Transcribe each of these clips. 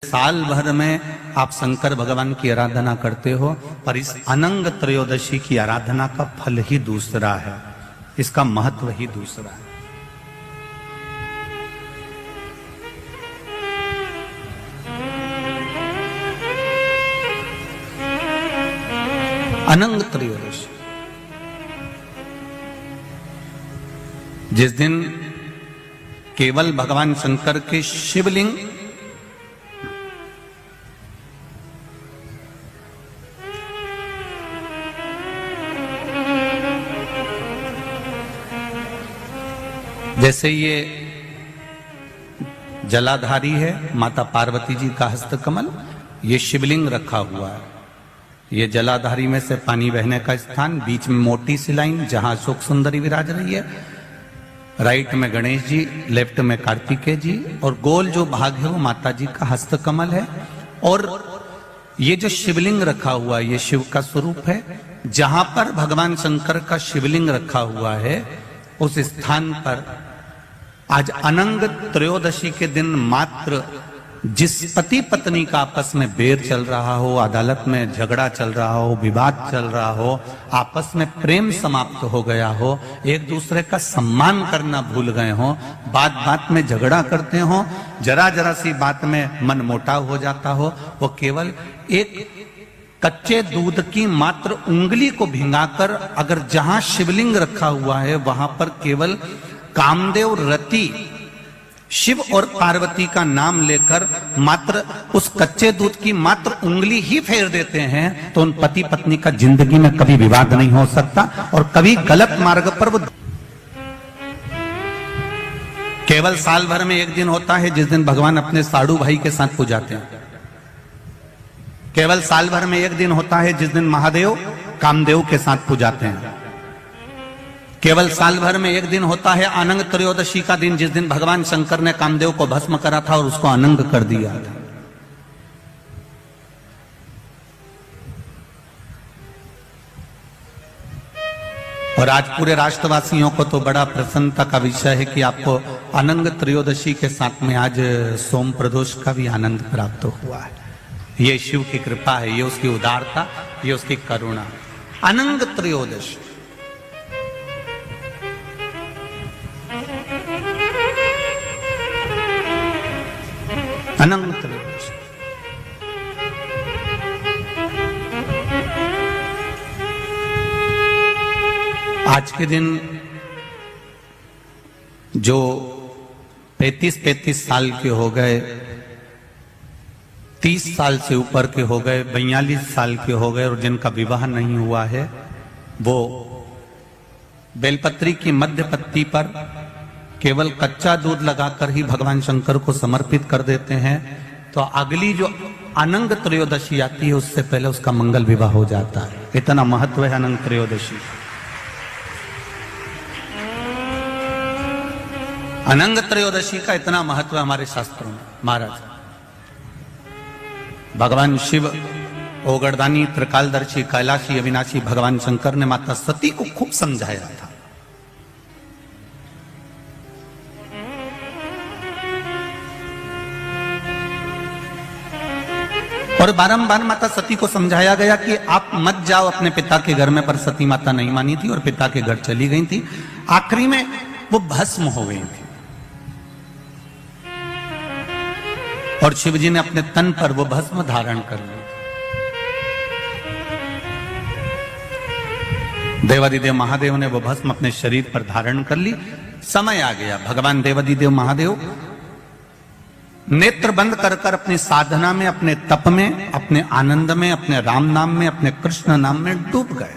साल भर में आप शंकर भगवान की आराधना करते हो, पर इस अनंग त्रयोदशी की आराधना का फल ही दूसरा है, इसका महत्व ही दूसरा है। अनंग त्रयोदशी, जिस दिन केवल भगवान शंकर के शिवलिंग जैसे ये जलाधारी है माता पार्वती जी का हस्तकमल, ये शिवलिंग रखा हुआ है। ये जलाधारी में से पानी बहने का स्थान, बीच में मोटी सी लाइन जहां अशोक सुंदरी विराज रही है, राइट में गणेश जी, लेफ्ट में कार्तिकेय जी, और गोल जो भाग है वो माता जी का हस्तकमल है। और ये जो शिवलिंग रखा हुआ है ये शिव का स्वरूप है। जहां पर भगवान शंकर का शिवलिंग रखा हुआ है उस स्थान पर आज अनंग त्रयोदशी के दिन मात्र जिस पति पत्नी का आपस में बैर चल रहा हो, अदालत में झगड़ा चल रहा हो, विवाद चल रहा हो, आपस में प्रेम समाप्त हो गया हो, एक दूसरे का सम्मान करना भूल गए हो, बात बात में झगड़ा करते हो, जरा जरा सी बात में मन मोटाव हो जाता हो, वो केवल एक कच्चे दूध की मात्र उंगली को भिंगाकर अगर जहां शिवलिंग रखा हुआ है वहां पर केवल कामदेव रति शिव और पार्वती का नाम लेकर मात्र उस कच्चे दूध की मात्र उंगली ही फेर देते हैं तो उन पति पत्नी का जिंदगी में कभी विवाद नहीं हो सकता और कभी गलत मार्ग पर वो केवल साल भर में एक दिन होता है जिस दिन भगवान अपने साड़ू भाई के साथ पूजाते हैं। केवल साल भर में एक दिन होता है जिस दिन महादेव कामदेव के साथ पूजाते हैं। केवल साल भर में एक दिन होता है अनंग त्रयोदशी का दिन, जिस दिन भगवान शंकर ने कामदेव को भस्म करा था और उसको अनंग कर दिया था। और आज पूरे राष्ट्रवासियों को तो बड़ा प्रसन्नता का विषय है कि आपको अनंग त्रयोदशी के साथ में आज सोम प्रदोष का भी आनंद प्राप्त हुआ है। ये शिव की कृपा है, ये उसकी उदारता, ये उसकी करुणा। अनंग त्रयोदशी, अनंग त्रयोदशी आज के दिन जो 35 साल के हो गए, 30 साल से ऊपर के हो गए, 42 साल के हो गए और जिनका विवाह नहीं हुआ है वो बेलपत्री की मध्य पत्ती पर केवल कच्चा दूध लगाकर ही भगवान शंकर को समर्पित कर देते हैं तो अगली जो अनंग त्रयोदशी आती है उससे पहले उसका मंगल विवाह हो जाता है। इतना महत्व है अनंग त्रयोदशी। अनंग त्रयोदशी का इतना महत्व है हमारे शास्त्रों में। महाराज भगवान शिव ओगरदानी त्रिकालदर्शी कैलाशी अविनाशी भगवान शंकर ने माता सती को खूब समझाया था। और बारंबार माता सती को समझाया गया कि आप मत जाओ अपने पिता के घर में, पर सती माता नहीं मानी थी और पिता के घर चली गई थी। आखिरी में वो भस्म हो गई थी और शिवजी ने अपने तन पर वो भस्म धारण कर ली। देवादिदेव महादेव ने वो भस्म अपने शरीर पर धारण कर ली। समय आ गया, भगवान देवादिदेव महादेव नेत्र बंद कर कर अपनी साधना में, अपने तप में, अपने आनंद में, अपने राम नाम में, अपने कृष्ण नाम में डूब गए।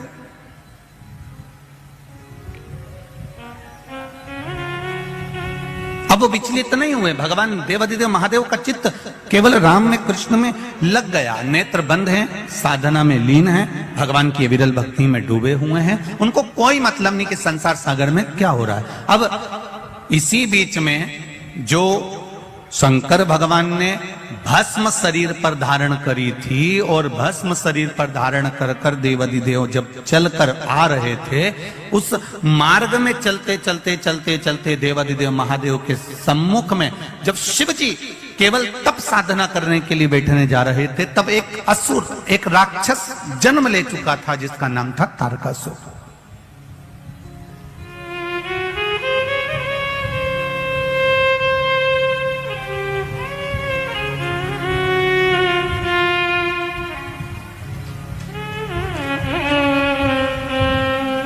अब वो विचलित नहीं हुए। भगवान देवादिदेव महादेव का चित्त केवल राम में, कृष्ण में लग गया। नेत्र बंद हैं, साधना में लीन हैं, भगवान की विरल भक्ति में डूबे हुए हैं। उनको कोई मतलब नहीं कि संसार सागर में क्या हो रहा है। अब इसी बीच में जो शंकर भगवान ने भस्म शरीर पर धारण करी थी और भस्म शरीर पर धारण कर कर देवादिदेव जब चलकर आ रहे थे, उस मार्ग में चलते चलते चलते चलते देवादिदेव महादेव के सम्मुख में जब शिव जी केवल तब साधना करने के लिए बैठने जा रहे थे, तब एक असुर, एक राक्षस जन्म ले चुका था जिसका नाम था तारकासुर।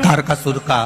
तारकासुर का